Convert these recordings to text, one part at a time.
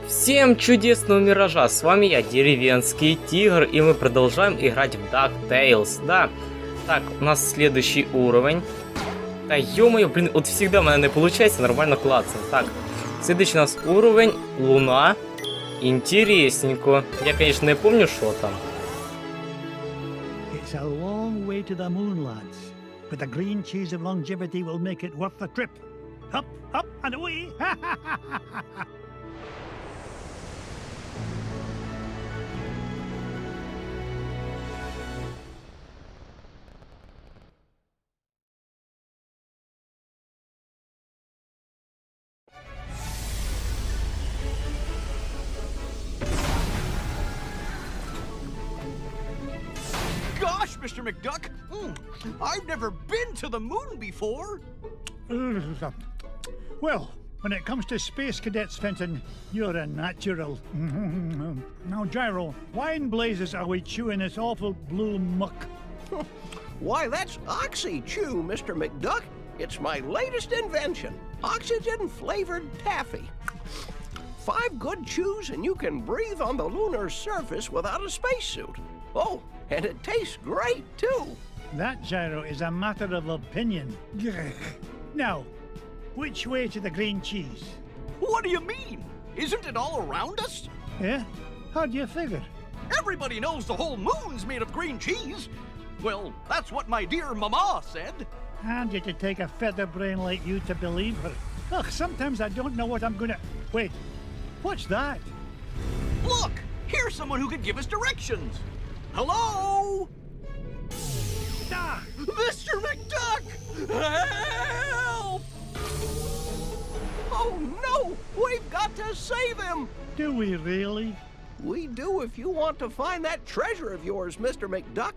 Всем чудесного миража, с вами я, деревенский тигр, и мы продолжаем играть в DuckTales, да. Так, у нас следующий уровень. Да ё-моё, блин, вот всегда у меня не получается нормально клацать. Так, следующий у нас уровень Луна. Интересненько. Я, конечно, не помню, что там. It's a long way to the moon, lads. But the green cheese of longevity will make it worth the trip. Up, up and away! Gosh, Mr. McDuck, I've never been to the moon before. Well, when it comes to space cadets, Fenton, you're a natural. Now, Gyro, why in blazes are we chewing this awful blue muck? Why, that's Oxy Chew, Mr. McDuck. It's my latest invention, oxygen-flavored taffy. 5 good chews and you can breathe on the lunar surface without a spacesuit. Oh, and it tastes great, too. That, Gyro, is a matter of opinion. Now, which way to the green cheese? What do you mean? Isn't it all around us? Yeah? How do you figure? Everybody knows the whole moon's made of green cheese. Well, that's what my dear mama said. And you to take a feather brain like you to believe her. Ugh, sometimes I don't know what I'm gonna... Wait, what's that? Look, here's someone who could give us directions. Hello? Ah! Mr. McDuck! Help! Oh, no! We've got to save him! Do we really? We do if you want to find that treasure of yours, Mr. McDuck.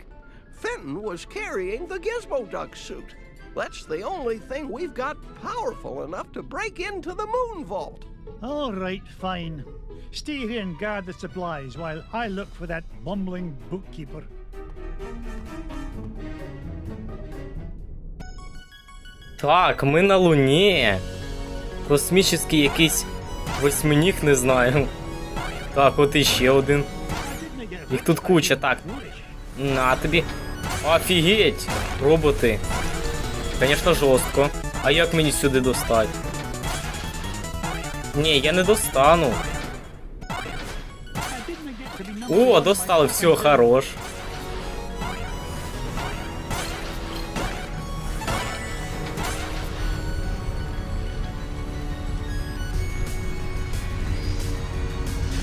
Fenton was carrying the Gizmo Duck suit. That's the only thing we've got powerful enough to break into the moon vault. All right, fine. Stay here and guard the supplies while I look for that bumbling bookkeeper. Так, ми на Луні. Космічний якийсь восьминіг, не знаю. Так, от іще один. Їх тут куча, так. На тобі. Офігеть! Роботи. Звісно, жорстко. А як мені сюди достати? Ні, я не достану. О, достали, все, хорош.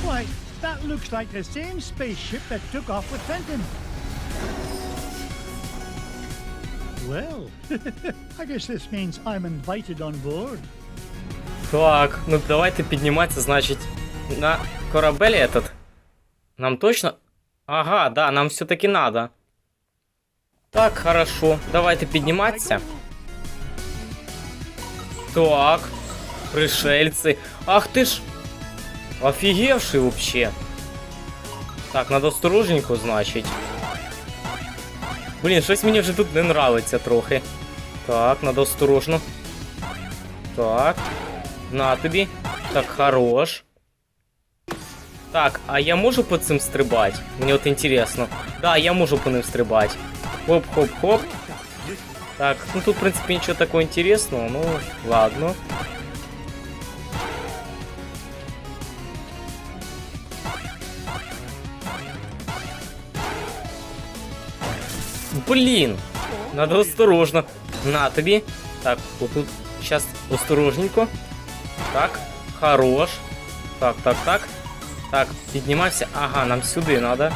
Why, that looks like the same spaceship that took off with Fenton. Well, I guess this means I'm invited on board. Так, ну давайте підніматися, значить, на корабель этот. Нам точно... Ага, да, нам все-таки надо. Так, хорошо, давайте підніматися. Так, пришельці. Ах ти ж... Офігевший вообще. Так, надо осторожненько, значить. Блін, щось мені вже тут не нравиться трохи. Так, надо осторожно. Так. На тобі. Так, хорош. Так, а я можу по цим стрибати? Мені от інтересно. Да, я можу по ним стрибати. Хоп-хоп-хоп. Так, ну тут, в принципі, нічого такого інтересного, ну, ладно. Блін, надо осторожно. На тобі. Так, отут зараз осторожненько. Так, хорош. Так, так, так. Так, піднімайся. Ага, нам сюди надо.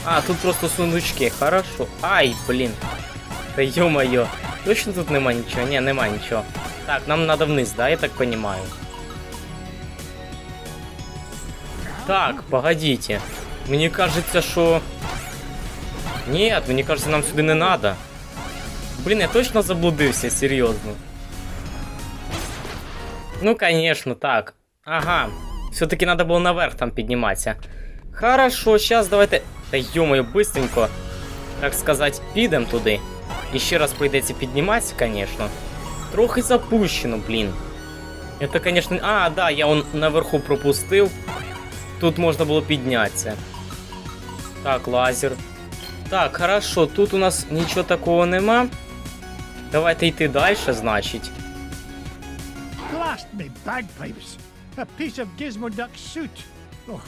А, тут просто сундучки, хорошо. Ай, блін. Та ё-моё. Точно тут нема нічого? Ні, нема нічого. Так, нам надо вниз, да, я так понимаю. Так, погодите. Мені кажется, що... Нет, мені кажется, нам сюди не надо. Блін, я точно заблудився, серйозно. Ну, конечно, так. Ага. Все-таки надо было наверх там підніматися. Хорошо, сейчас давайте... Та ё-моё, быстренько, так сказать, підем туди. І ще раз прийдеться підніматися, конечно. Трохи запущено, блін. Это, конечно... А, да, я он наверху пропустив. Тут можна було піднятися. Так, лазер. Так, хорошо, тут у нас нічого такого нема. Давайте йти далі, значить. Blast me bagpipes! A piece of Gizmo Duck's suit! Oh,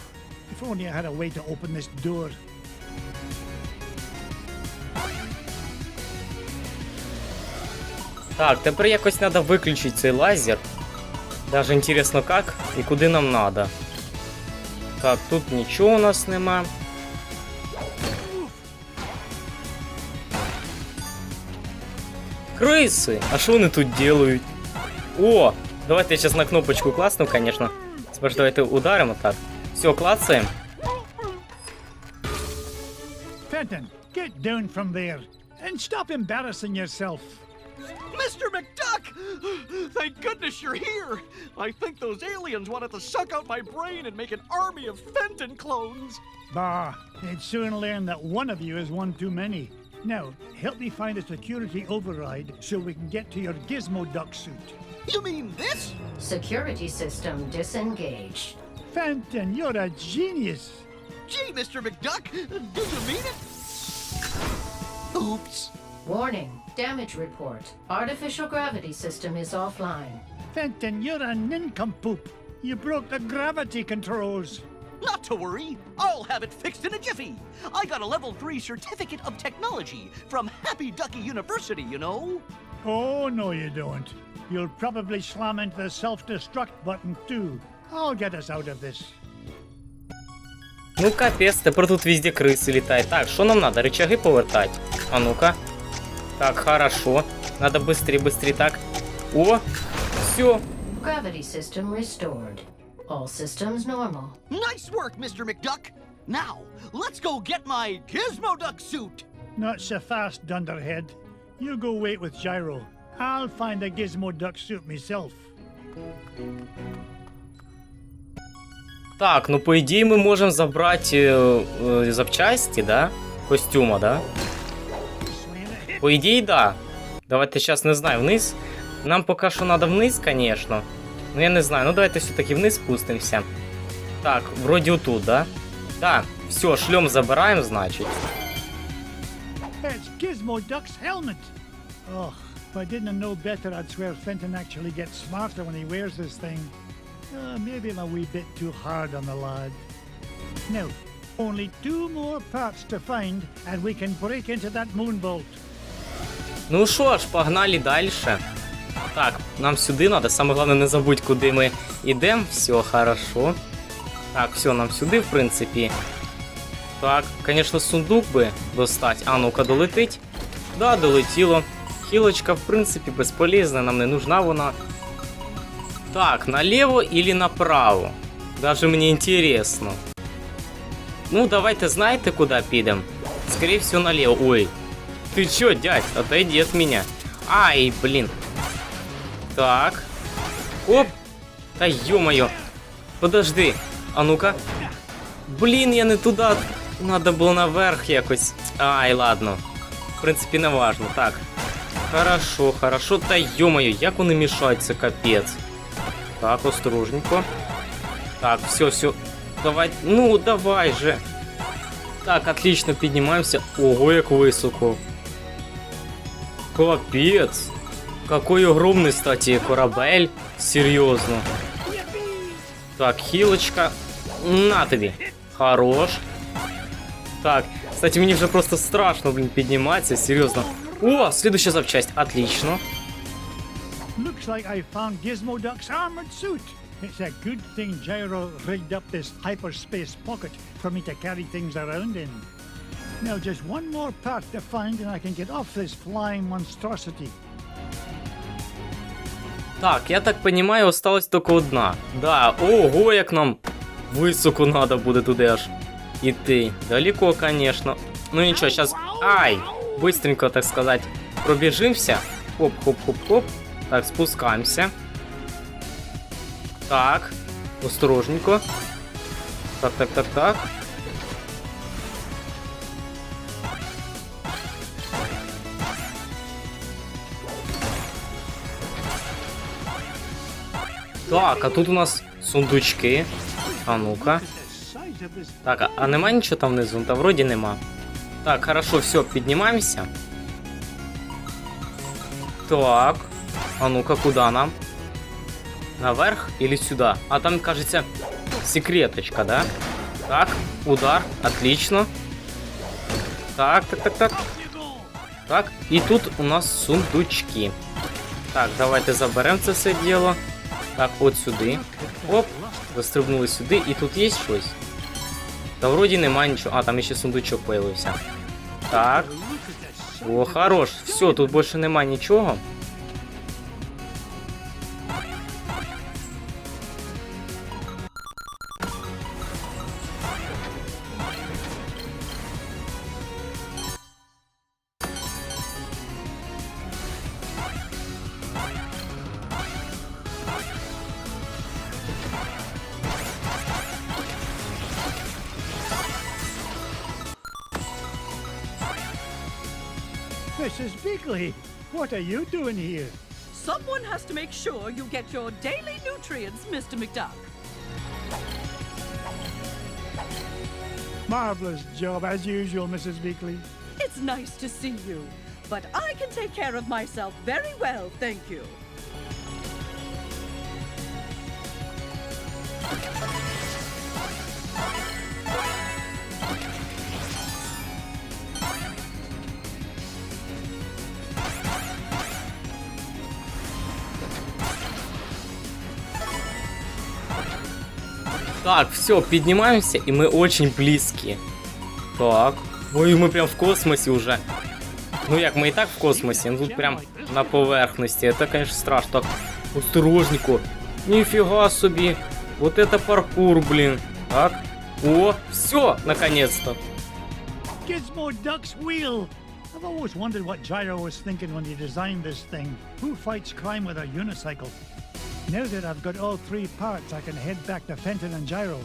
if only I had a way to open this door. Так, тепер якось треба виключити цей лазер. Даже інтересно як і куди нам треба. Так, тут нічого у нас нема. Крысы! А що вони тут делають? О! Давайте я сейчас на кнопочку класну, конечно. Спершу давайте ударимо так. Все, клацаем. Fenton, get down from there and stop embarrassing yourself. Mr. McDuck! Thank goodness you're here! I think those aliens wanted to suck out my brain and make an army of Fenton clones. Bah, they'd soon learn that one of you is one too many. Now, help me find a security override so we can get to your Gizmo Duck suit. You mean this? Security system disengaged. Fenton, you're a genius. Gee, Mr. McDuck, do you mean it? Oops. Warning, damage report. Artificial gravity system is offline. Fenton, you're a nincompoop. You broke the gravity controls. Not to worry, I'll have it fixed in a jiffy. I got a level 3 certificate of technology from Happy Ducky University, you know. Oh, no, you don't. You'll probably slam into the self-destruct button, too. I'll get us out of this. Ну капець, тепер тут везде криси літають. Так, що нам треба? Рычаги повертати? А ну-ка. Так, хорошо. Надо быстрее, так. О, все. Gravity system restored. All systems normal. Nice work, Mr. McDuck. Now, let's go get my Gizmo Duck suit. Not so fast, Dunderhead. You go wait with Gyro. I'll find a Gizmo Duck suit myself. Так, ну по ідеї ми можемо забрати запчасті, да? Костюма, да? По ідеї, да. Давайте зараз, не знаю, вниз. Нам поки що треба вниз, звісно. Ну я не знаю, ну давайте все-таки вниз спустимося. Так, вроді отут, да? Да, все, шлем забираємо, значить. It's Gizmo Duck's helmet. Oh, if I didn't know better, I'd swear Fenton actually gets smarter when he wears this thing. Maybe I'm a wee bit too hard on the lad. Now, only 2 more parts to find, and we can break into that moonbolt. Ну що ж, погнали далі. Так, нам сюди треба. Саме головне не забудь, куди ми йдемо. Все, хорошо. Так, все, нам сюди, в принципі. Так, звісно, сундук би достать. А ну-ка, долетить. Да, долетіло. Хілочка, в принципі, безполезна, нам не нужна вона. Так, налево или направо? Даже мне интересно. Ну, давайте, знаете, куда підем? Скорее всего, налево. Ой, ты чё, дядь? Отойди от меня. Ай, блин. Так. Оп. Да ё-моё. Подожди. А ну-ка. Блин, я не туда. Надо было наверх якось. Ай, ладно. В принципе, не важно. Так. Хорошо, хорошо. Да ё-моё, як вони мішаються, капець. Так, осторожненько. Так, все. Давай, ну, давай же. Так, отлично, піднімаємося. Ого, як високо. Капець. Какой огромный, кстати, корабель. Серьезно. Так, хилочка. На тобі. Хорош. Так, кстати, мені вже просто страшно, блин, підніматися, серйозно. О, следующая запчасть. Отлично. Looks like I found Gizmo Duck's armored suit. It's a good thing Gyro rigged up this hyperspace pocket for me to carry things around in. Now just one more part to find and I can get off this flying monstrosity. Так, я так понимаю, осталась тільки одна. Да, ого, як нам високо надо буде туди аж іти. Далеко, конечно. Ну нічого, сейчас, ай, быстренько, так сказать, пробежимся. Хоп-хоп-хоп-хоп. Так, спускаемся. Так, осторожненько. Так. Так, а тут у нас сундучки. А ну-ка. Так, а нема нічого там внизу? Та вроді нема. Так, хорошо, все, піднімаємося. Так. А ну-ка, куда нам? Наверх или сюда? А там, кажется, секреточка, да? Так, удар, отлично. Так. Так, і тут у нас сундучки. Так, давайте заберемо це все діло. Так, от сюди. Оп, застрибнули сюди. І тут є щось? Та вроді нема нічого. А, там ще сундучок появився. Так. О, хорош. Все, тут більше нема нічого. Mrs. Beakley, what are you doing here? Someone has to make sure you get your daily nutrients, Mr. McDuck. Marvelous job, as usual, Mrs. Beakley. It's nice to see you, but I can take care of myself very well, thank you. Так, все, піднімаємося, і ми очень близькі. Так. Ой, ми прям в космосі вже. Ну як, ми і так в космосі, ну тут прям на поверхності. Это, конечно, страшно. Так, осторожненько. Нифига собі. Вот это паркур, блин. Так. О, все, наконец-то. Gizmo Duck's wheel! I've always wondered what Gyro was thinking when he designed this thing. Who fights crime with a unicycle? Now that I've got all three parts, I can head back to Fenton and Gyro.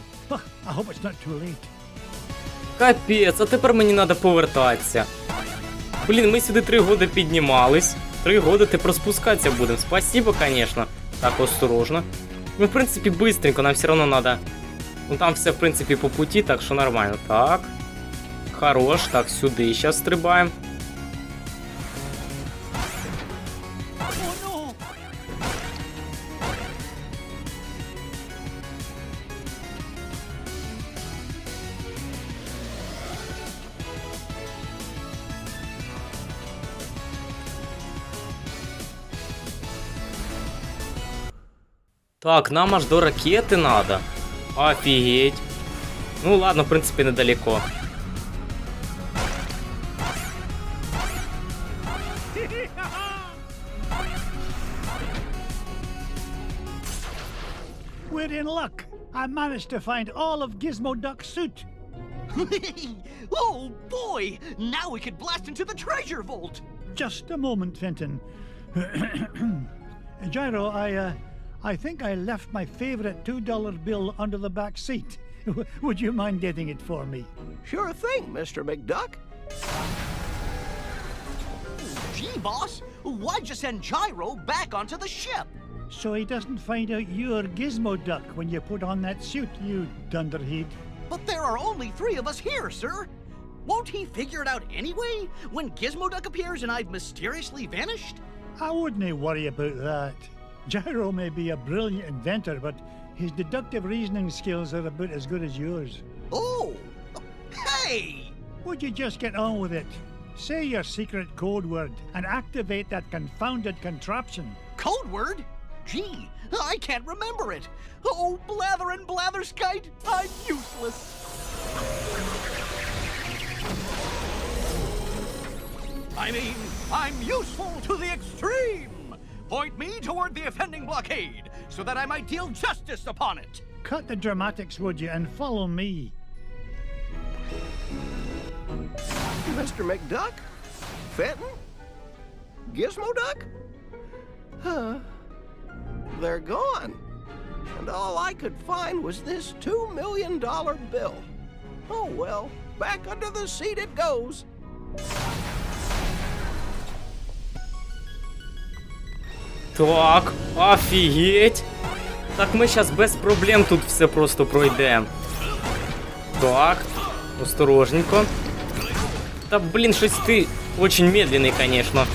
I hope it's not too late. Капець, а тепер мені треба повертатися. Блін, ми сюди 3 года піднімались. 3 года тепер спускатися будемо. Спасибо, конечно. Так, осторожно. Ну, в принципі, быстренько, нам все равно надо. Ну, там все, в принципі, по пути, так що нормально. Так. Хорош. Так, сюди зараз стрибаємо. Так, нам аж до ракети надо. Офігеть. Ну ладно, в принципі, недалеко. We're in luck. I managed to find all of Gizmo Duck's suit. Oh boy! Now we could blast into the treasure vault! Just a moment, Fenton. Gyro, I think I left my favorite $2 bill under the back seat. Would you mind getting it for me? Sure thing, Mr. McDuck. Gee, boss, why'd you send Gyro back onto the ship? So he doesn't find out you're Gizmo Duck when you put on that suit, you dunderhead. But there are only 3 of us here, sir. Won't he figure it out anyway, when Gizmo Duck appears and I've mysteriously vanished? I wouldn't worry about that. Gyro may be a brilliant inventor, but his deductive reasoning skills are about as good as yours. Oh! Hey! Would you just get on with it? Say your secret code word and activate that confounded contraption. Code word? Gee, I can't remember it. Oh, blather and blatherskite, I'm useless. I mean, I'm useful to the extreme. Point me toward the offending blockade, so that I might deal justice upon it. Cut the dramatics, would you, and follow me. Mr. McDuck? Fenton? Gizmo Duck? Huh. They're gone. And all I could find was this $2 million bill. Oh well, back under the seat it goes. Так, офігеть. Так ми зараз без проблем тут все просто пройдемо. Так, осторожненько. Да блин, щось ти очень медленный, конечно.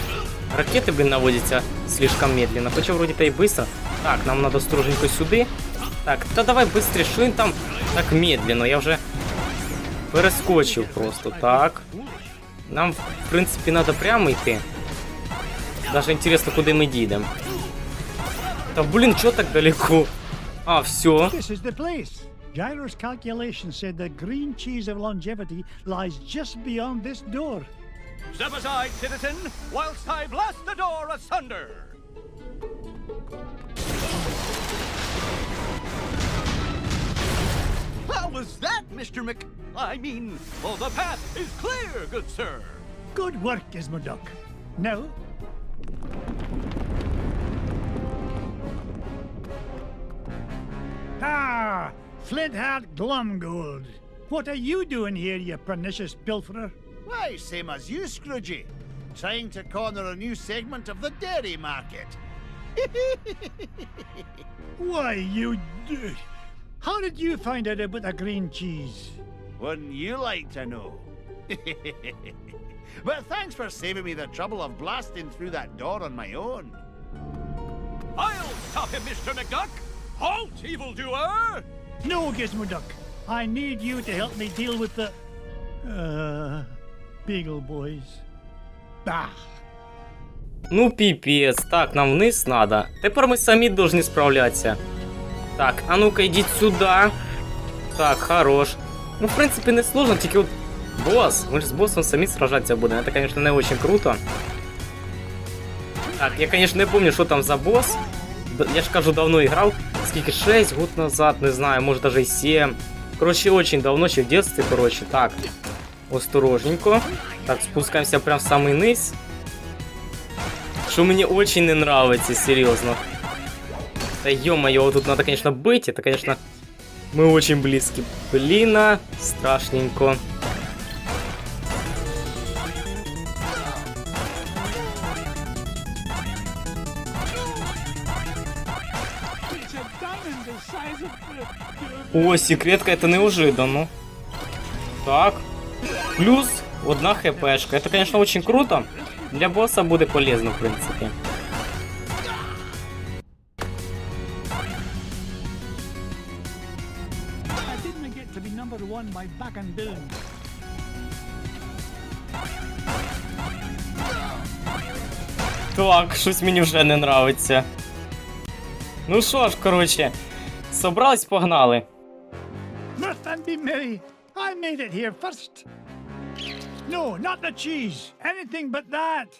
Ракеты, блин, наводятся слишком медленно. Хотя вроде-то и быстро. Так, нам надо осторожненько сюда. Так, да давай быстрее, что он там так медленно? Я уже перескочил просто. Так. Нам, в принципе, надо прямо идти. Даже интересно, куда мы едем. Да блин, что так далеко? А, все. Gyro's calculations said the green cheese of longevity lies just beyond this door. Step aside, citizen, whilst I blast the door asunder. How was that, Mr. Oh, the path is clear, good sir. Good work, Gizmoduck. Now, ah, Flintheart Glumgold. What are you doing here, you pernicious pilferer? Why, same as you, Scroogey. Trying to corner a new segment of the dairy market. Why, you... How did you find out about the green cheese? Wouldn't you like to know? But thanks for saving me the trouble of blasting through that door on my own. I'll stop him, Mr. McDuck. Halt, evildoer! No, Gizmoduck. I need you to help me deal with the... Beagle Boys. Bah! Ну, пипец. Так, нам вниз надо. Тепер ми самі должны справлятися. Так, а ну-ка, йдіть сюди. Так, хорош. Ну, в принципі, не сложно, тільки от босс. Ми ж з боссом самі сражатися будемо. Це, конечно, не очень круто. Так, я, конечно, не помню, що там за босс. Я ж кажу, давно играл. Скільки, 6 год назад, не знаю, может даже и 7. Короче, очень давно, еще в детстве, короче. Так, осторожненько. Так, спускаемся прям в самый низ. Что мне очень не нравится, серьезно. Да ё-моё, тут надо, конечно, быть. Это, конечно, мы очень близки. Блин, страшненько. О, секретка, это неожиданно. Так. Плюс 1 хпшка. Это, конечно, очень круто. Для босса будет полезно, в принципе. Так, щось мені вже не нравиться. Ну що ж, короче, собрались, погнали. Mirth and be merry. I made it here first. No, not the cheese. Anything but that.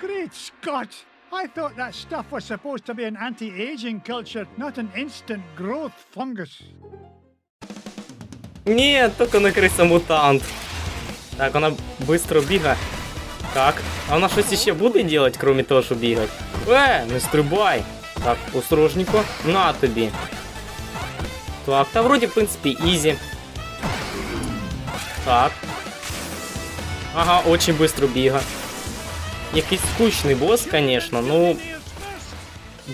Great Scott! I thought that stuff was supposed to be an anti-aging culture, not an instant growth fungus. Ні, тільки не криса мутант. Так, вона швидко бігає. Так, а вона щось ще буде робити, крім того, що бігати? Не стрибай. Так, осторожненько. На тобі. Так, та вроді, в принципі, ізі. Так. Ага, очень швидко бігає. Якийсь скучний босс, конечно, ну...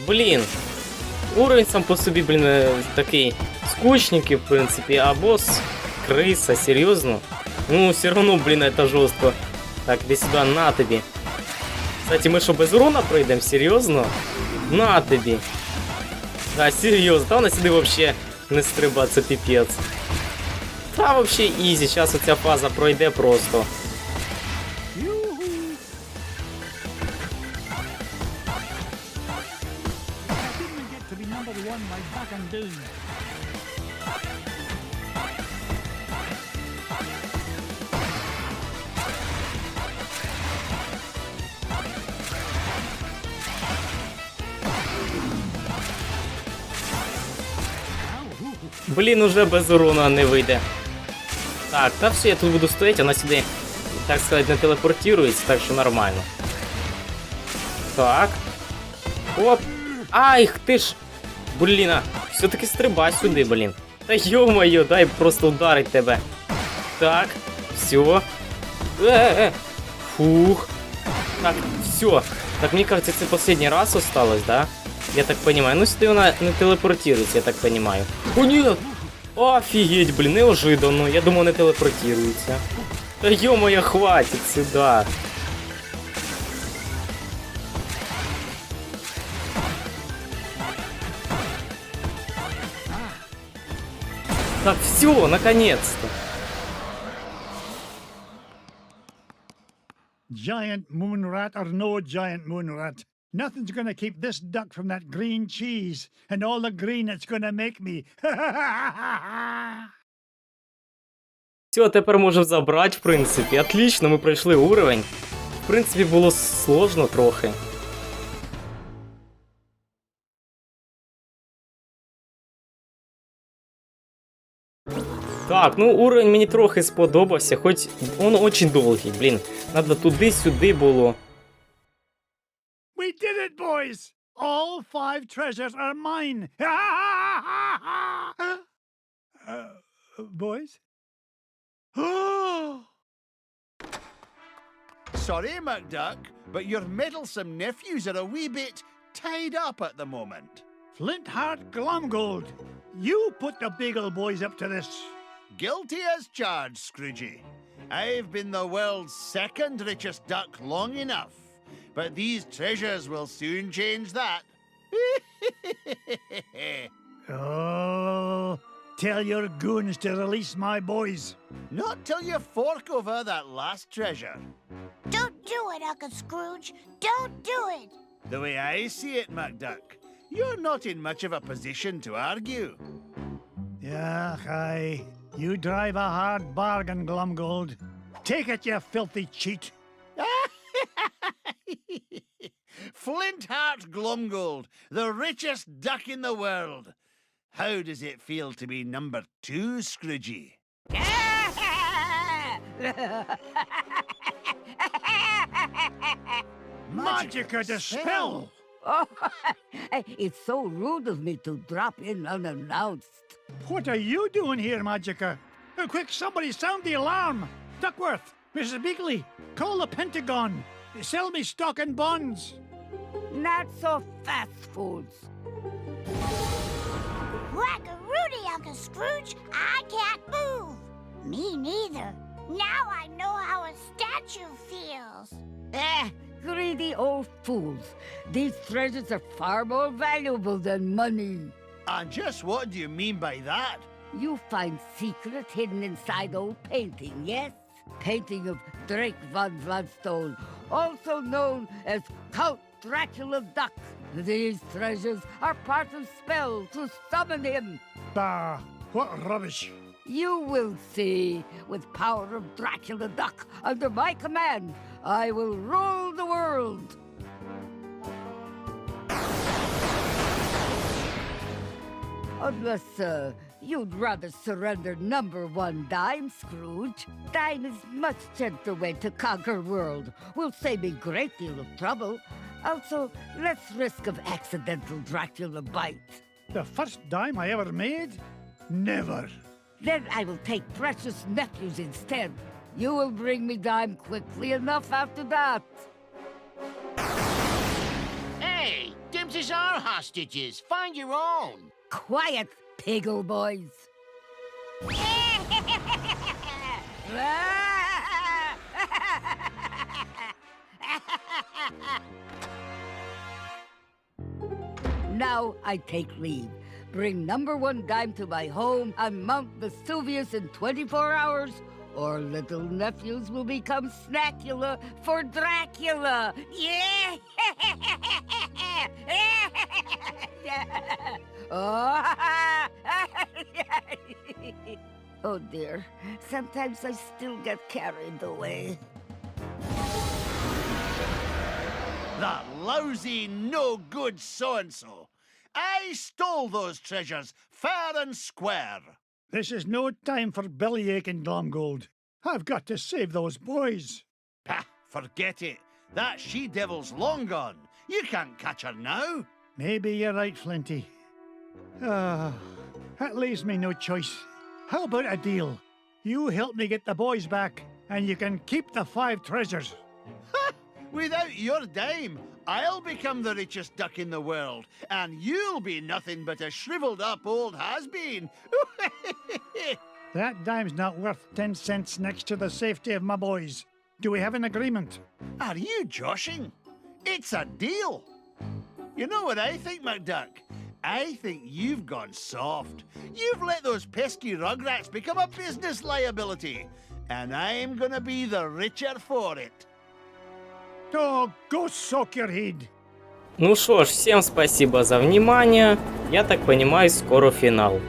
Блін. Уровень сам по собі, блін, такий скучненький, в принципі, а босс... Крыса, серьезно? Ну, все равно, блин, это жестко. Так, иди сюда, на тобі. Кстати, ми що, без урона пройдемо? Серйозно? На тобі. Да, серйозно. Та вона сюди вообще не стриба, це піпець. Та вообще ізі, зараз оця фаза пройде просто. Блін, уже без урона не вийде. Так, та все, я тут буду стояти, вона сюди, так сказати, не телепортується, так що нормально. Так. Оп. Ай, ти ж. Блін, все-таки стрибай сюди, блін. Та йо-моє, дай просто ударить тебе. Так, все. Фух. Так, все. Так, мне кажется, это последний раз осталось, да? Я так понимаю. Ну, сюда она не телепортируется, я так понимаю. О, нет! Офигеть, блин, неожиданно. Я думал, не телепортируется. Да ё-моё, хватит сюда. Так, все, наконец-то. Giant moon rat or no giant moon rat, nothing's gonna keep this duck from that green cheese and all the green it's gonna make me. Все, тепер можемо забрати, в принципі. Отлично, ми пройшли уровень. В принципі, було сложно трохи. Так, ну уровень мені трохи сподобався, хоч він дуже довгий, блін. Надо туди-сюди було. We did it, boys! All 5 treasures are mine! Boys? Sorry, McDuck, but your meddlesome nephews are a wee bit tied up at the moment. Flintheart Glomgold, you put the Beagle boys up to this. Guilty as charged, Scroogey. I've been the world's second richest duck long enough, but these treasures will soon change that. Oh, tell your goons to release my boys. Not till you fork over that last treasure. Don't do it, Uncle Scrooge. Don't do it. The way I see it, McDuck, you're not in much of a position to argue. Yeah, aye. You drive a hard bargain, Glomgold. Take it, you filthy cheat. Flintheart Glomgold, the richest duck in the world. How does it feel to be number 2, Scroogey? Magica dispel! Oh, it's so rude of me to drop in unannounced. What are you doing here, Magica? Quick, somebody sound the alarm! Duckworth, Mrs. Beakley, call the Pentagon. Sell me stock and bonds. Not so fast, fools. Whack-a-roody, Uncle Scrooge. I can't move. Me neither. Now I know how a statue feels. Greedy old fools. These treasures are far more valuable than money. And just what do you mean by that? You find secret hidden inside old painting, yes? Painting of Drake von Gladstone, also known as Count Dracula Duck. These treasures are part of spell to summon him. Bah, what rubbish. You will see. With power of Dracula Duck under my command, I will rule the world. Unless, you'd rather surrender number 1 dime, Scrooge. Dime is much gentler way to conquer world. Will save me great deal of trouble. Also, less risk of accidental Dracula bite. The first dime I ever made? Never. Then I will take precious nephews instead. You will bring me dime quickly enough after that. Hey, Dibs are hostages. Find your own. Quiet, Piggle boys. Now I take leave. Bring number 1 dime to my home and Mount Vesuvius in 24 hours, or little nephews will become snackula for Dracula. Yeah! Oh dear, sometimes I still get carried away. That lousy, no-good so-and-so. I stole those treasures fair and square. This is no time for bellyaching, Glomgold. I've got to save those boys. Pah, forget it. That she-devil's long gone. You can't catch her now. Maybe you're right, Flinty. That leaves me no choice. How about a deal? You help me get the boys back, and you can keep the 5 treasures. Without your dime, I'll become the richest duck in the world, and you'll be nothing but a shriveled up old has-been. That dime's not worth 10 cents next to the safety of my boys. Do we have an agreement? Are you joshing? It's a deal. You know what I think, McDuck? I think you've gone soft. You've let those pesky rugrats become a business liability, and I'm gonna be the richer for it. Oh, go soak your head. Ну что ж, всем спасибо за внимание. Я так понимаю, скоро финал.